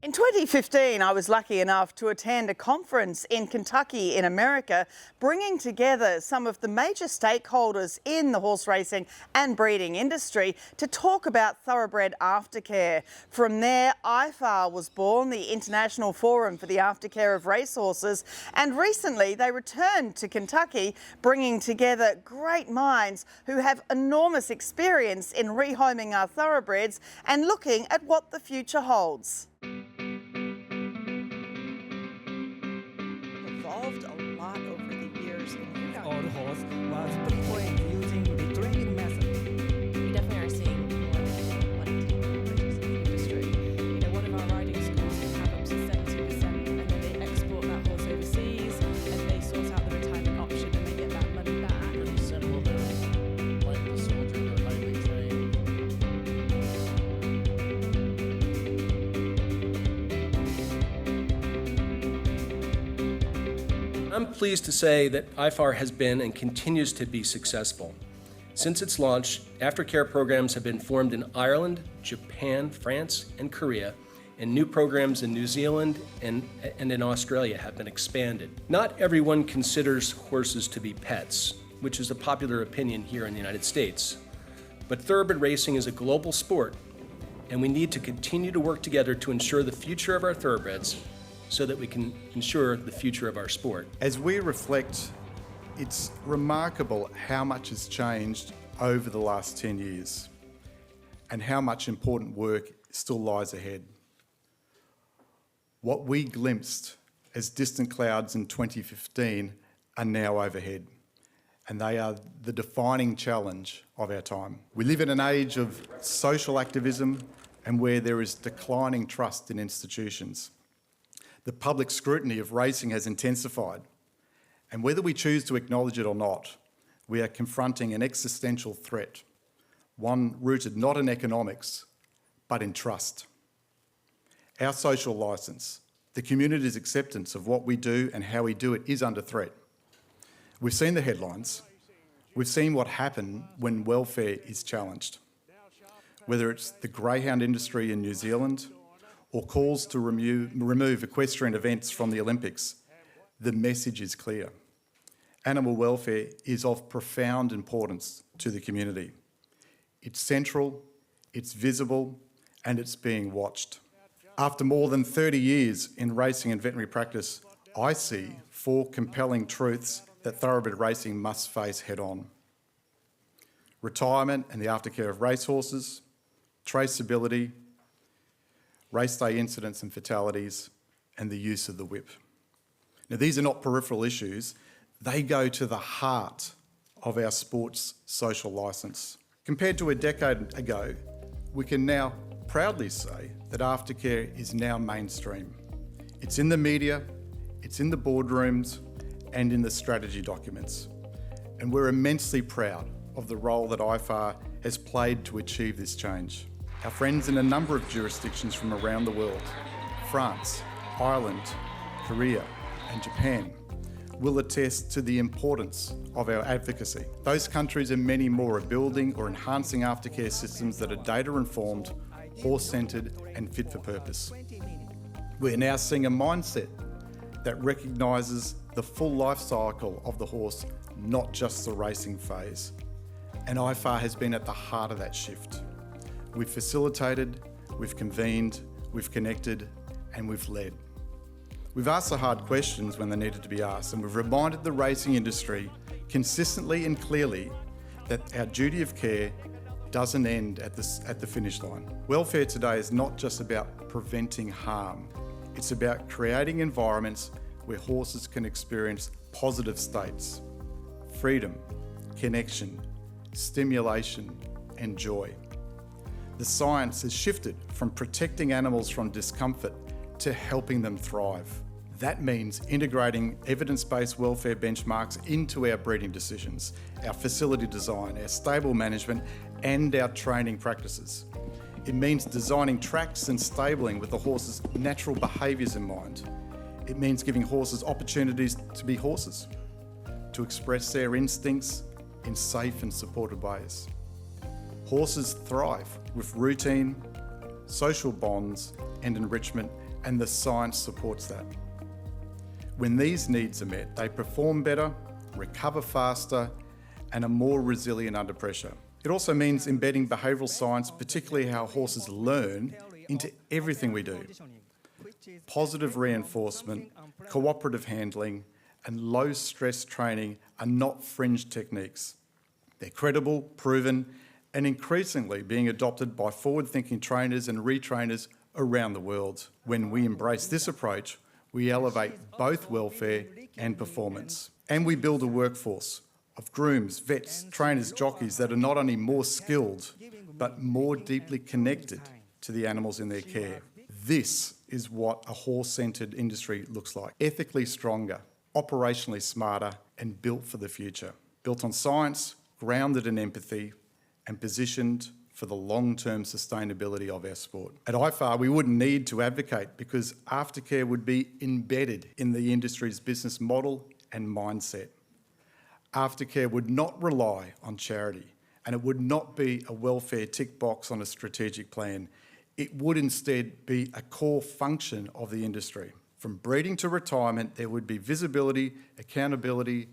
In 2015, I was lucky enough to attend a conference in Kentucky in America, bringing together some of the major stakeholders in the horse racing and breeding industry to talk about thoroughbred aftercare. From there, Ifar was born, the International Forum for the Aftercare of Racehorses, and recently they returned to Kentucky, bringing together great minds who have enormous experience in rehoming our thoroughbreds and looking at what the future holds. Evolved a lot over the years. Old horse was deployed using the training method. We definitely are seeing more horses in the industry. One of our riding schools can have up to 70%, and then they export that horse overseas, and they sort out the retirement option, and they get that money back. Pretty simple. They're like the soldier. They're highly trained. I'm pleased to say that Ifar has been and continues to be successful. Since its launch, aftercare programs have been formed in Ireland, Japan, France, and Korea, and new programs in New Zealand and in Australia have been expanded. Not everyone considers horses to be pets, which is a popular opinion here in the United States. But thoroughbred racing is a global sport, and we need to continue to work together to ensure the future of our thoroughbreds so that we can ensure the future of our sport. As we reflect, it's remarkable how much has changed over the last 10 years and how much important work still lies ahead. What we glimpsed as distant clouds in 2015 are now overhead, and they are the defining challenge of our time. We live in an age of social activism and where there is declining trust in institutions. The public scrutiny of racing has intensified, and whether we choose to acknowledge it or not, we are confronting an existential threat, one rooted not in economics, but in trust. Our social licence, the community's acceptance of what we do and how we do it, is under threat. We've seen the headlines. We've seen what happens when welfare is challenged. Whether it's the greyhound industry in New Zealand, or calls to remove equestrian events from the Olympics, the message is clear. Animal welfare is of profound importance to the community. It's central, it's visible, and it's being watched. After more than 30 years in racing and veterinary practice, I see 4 compelling truths that thoroughbred racing must face head-on. Retirement and the aftercare of racehorses, traceability, race day incidents and fatalities, and the use of the whip. Now, these are not peripheral issues. They go to the heart of our sport's social licence. Compared to a decade ago, we can now proudly say that aftercare is now mainstream. It's in the media, it's in the boardrooms, and in the strategy documents. And we're immensely proud of the role that Ifar has played to achieve this change. Our friends in a number of jurisdictions from around the world, France, Ireland, Korea, and Japan, will attest to the importance of our advocacy. Those countries and many more are building or enhancing aftercare systems that are data-informed, horse-centred, and fit for purpose. We're now seeing a mindset that recognises the full life cycle of the horse, not just the racing phase. And Ifar has been at the heart of that shift. We've facilitated, we've convened, we've connected, and we've led. We've asked the hard questions when they needed to be asked, and we've reminded the racing industry consistently and clearly that our duty of care doesn't end at the finish line. Welfare today is not just about preventing harm. It's about creating environments where horses can experience positive states, freedom, connection, stimulation, and joy. The science has shifted from protecting animals from discomfort to helping them thrive. That means integrating evidence-based welfare benchmarks into our breeding decisions, our facility design, our stable management, and our training practices. It means designing tracks and stabling with the horse's natural behaviours in mind. It means giving horses opportunities to be horses, to express their instincts in safe and supported ways. Horses thrive with routine, social bonds, and enrichment and the science supports that. When these needs are met, they perform better, recover faster, and are more resilient under pressure. It also means embedding behavioural science, particularly how horses learn, into everything we do. Positive reinforcement, cooperative handling, and low-stress training are not fringe techniques. They're credible, proven, and increasingly being adopted by forward-thinking trainers and retrainers around the world. When we embrace this approach, we elevate both welfare and performance. And we build a workforce of grooms, vets, trainers, jockeys that are not only more skilled, but more deeply connected to the animals in their care. This is what a horse-centred industry looks like. Ethically stronger, operationally smarter, and built for the future. Built on science, grounded in empathy, and positioned for the long-term sustainability of our sport. At Ifar, we wouldn't need to advocate because aftercare would be embedded in the industry's business model and mindset. Aftercare would not rely on charity, and it would not be a welfare tick box on a strategic plan. It would instead be a core function of the industry. From breeding to retirement, there would be visibility, accountability,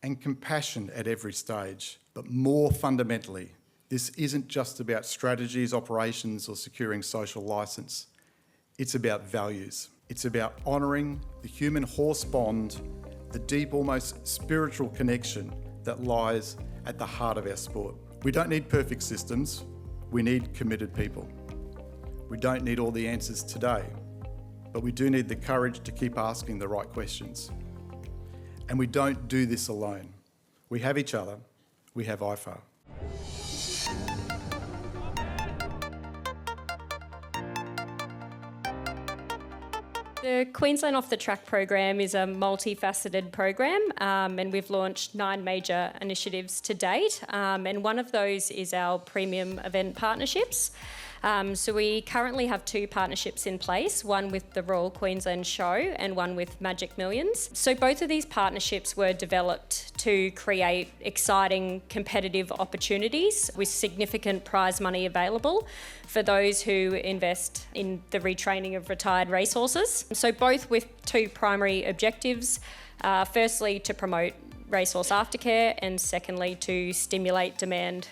and compassion at every stage. But more fundamentally, this isn't just about strategies, operations, or securing social licence. It's about values. It's about honouring the human-horse bond, the deep, almost spiritual connection that lies at the heart of our sport. We don't need perfect systems. We need committed people. We don't need all the answers today, but we do need the courage to keep asking the right questions. And we don't do this alone. We have each other. We have Ifar. The Queensland Off the Track program is a multifaceted program, and we've launched 9 major initiatives to date, and one of those is our premium event partnerships. So we currently have 2 partnerships in place, one with the Royal Queensland Show and one with Magic Millions. So both of these partnerships were developed to create exciting competitive opportunities with significant prize money available for those who invest in the retraining of retired racehorses. So both with 2 primary objectives, firstly to promote racehorse aftercare, and secondly to stimulate demand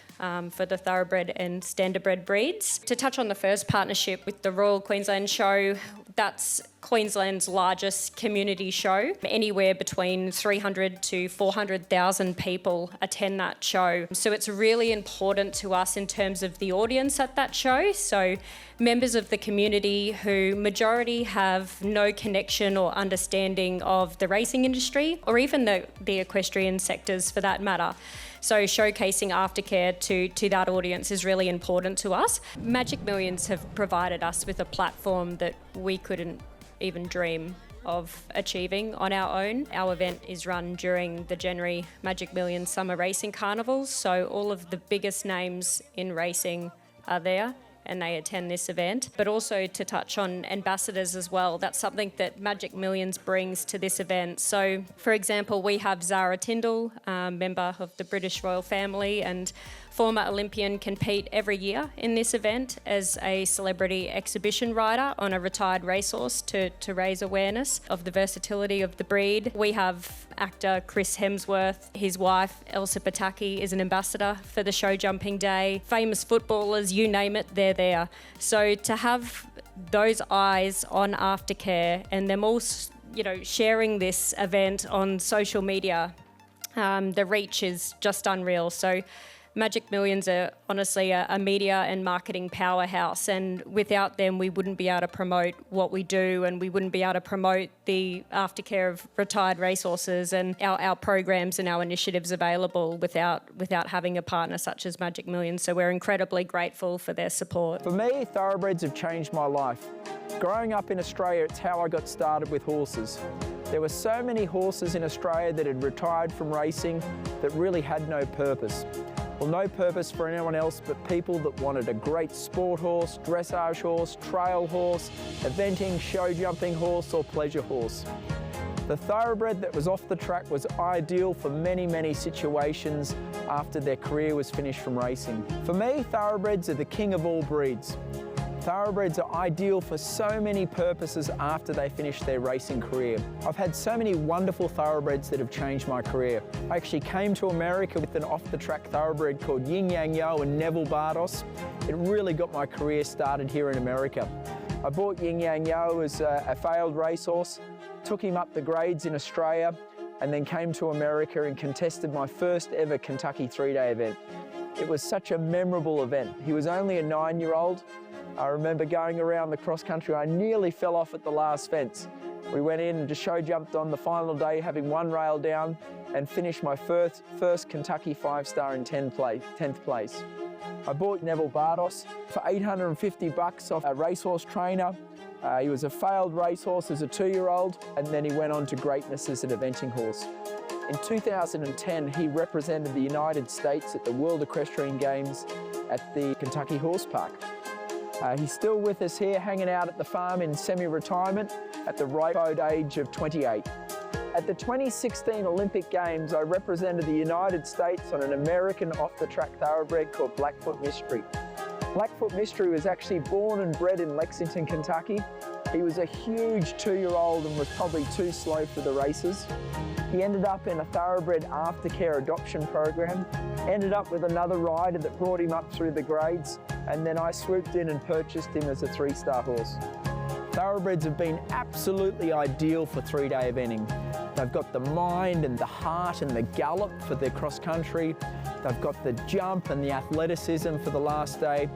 for the thoroughbred and standardbred breeds. To touch on the first partnership with the Royal Queensland Show, that's Queensland's largest community show. Anywhere between 300 to 400,000 people attend that show. So it's really important to us in terms of the audience at that show. So members of the community who majority have no connection or understanding of the racing industry or even the equestrian sectors for that matter. So showcasing aftercare to that audience is really important to us. Magic Millions have provided us with a platform that we couldn't even dream of achieving on our own. Our event is run during the January Magic Millions Summer Racing Carnivals, so all of the biggest names in racing are there and they attend this event. But also to touch on ambassadors as well, that's something that Magic Millions brings to this event. So, for example, we have Zara Tindall, member of the British royal family and former Olympian, compete every year in this event as a celebrity exhibition rider on a retired racehorse to raise awareness of the versatility of the breed. We have actor Chris Hemsworth, his wife Elsa Pataki is an ambassador for the show jumping day. Famous footballers, you name it, they're there. So to have those eyes on aftercare and them all, sharing this event on social media, the reach is just unreal. So Magic Millions are honestly a media and marketing powerhouse, and without them we wouldn't be able to promote what we do, and we wouldn't be able to promote the aftercare of retired racehorses and our programs and our initiatives available without having a partner such as Magic Millions. So we're incredibly grateful for their support. For me, thoroughbreds have changed my life. Growing up in Australia, it's how I got started with horses. There were so many horses in Australia that had retired from racing that really had no purpose. Well, no purpose for anyone else but people that wanted a great sport horse, dressage horse, trail horse, eventing, show jumping horse or pleasure horse. The thoroughbred that was off the track was ideal for many, many situations after their career was finished from racing. For me, thoroughbreds are the king of all breeds. Thoroughbreds are ideal for so many purposes after they finish their racing career. I've had so many wonderful thoroughbreds that have changed my career. I actually came to America with an off-the-track thoroughbred called Yin Yang Yo and Neville Bardos. It really got my career started here in America. I bought Yin Yang Yo as a failed racehorse, took him up the grades in Australia, and then came to America and contested my first ever Kentucky 3-day event. It was such a memorable event. He was only a 9-year-old. I remember going around the cross country, I nearly fell off at the last fence. We went in and just show jumped on the final day, having one rail down, and finished my first Kentucky 5-star in 10th place. I bought Neville Bardos for $850 off a racehorse trainer. He was a failed racehorse as a 2-year-old, and then he went on to greatness as an eventing horse. In 2010, he represented the United States at the World Equestrian Games at the Kentucky Horse Park. He's still with us here, hanging out at the farm in semi-retirement at the ripe old age of 28. At the 2016 Olympic Games, I represented the United States on an American off-the-track thoroughbred called Blackfoot Mystery. Blackfoot Mystery was actually born and bred in Lexington, Kentucky. He was a huge 2-year-old and was probably too slow for the races. He ended up in a thoroughbred aftercare adoption program, ended up with another rider that brought him up through the grades, and then I swooped in and purchased him as a 3-star horse. Thoroughbreds have been absolutely ideal for 3-day eventing. They've got the mind and the heart and the gallop for their cross country. They've got the jump and the athleticism for the last day.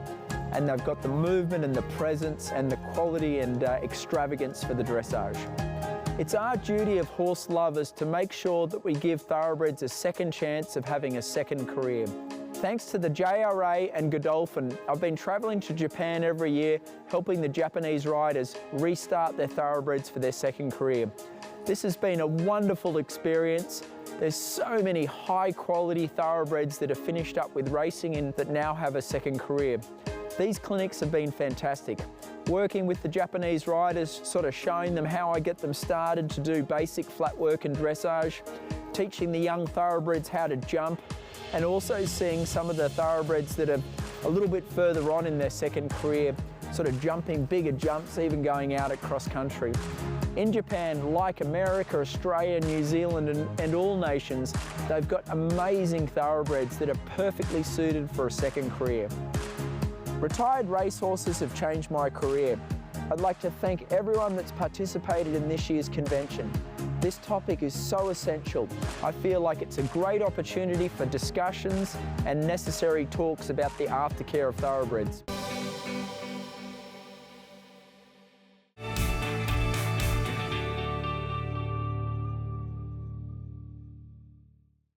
And they've got the movement and the presence and the quality and extravagance for the dressage. It's our duty of horse lovers to make sure that we give thoroughbreds a second chance of having a second career. Thanks to the JRA and Godolphin, I've been travelling to Japan every year, helping the Japanese riders restart their thoroughbreds for their second career. This has been a wonderful experience. There's so many high quality thoroughbreds that have finished up with racing and that now have a second career. These clinics have been fantastic. Working with the Japanese riders, sort of showing them how I get them started to do basic flat work and dressage, teaching the young thoroughbreds how to jump, and also seeing some of the thoroughbreds that are a little bit further on in their second career, sort of jumping bigger jumps, even going out at cross country. In Japan, like America, Australia, New Zealand, and all nations, they've got amazing thoroughbreds that are perfectly suited for a second career. Retired racehorses have changed my career. I'd like to thank everyone that's participated in this year's convention. This topic is so essential. I feel like it's a great opportunity for discussions and necessary talks about the aftercare of thoroughbreds.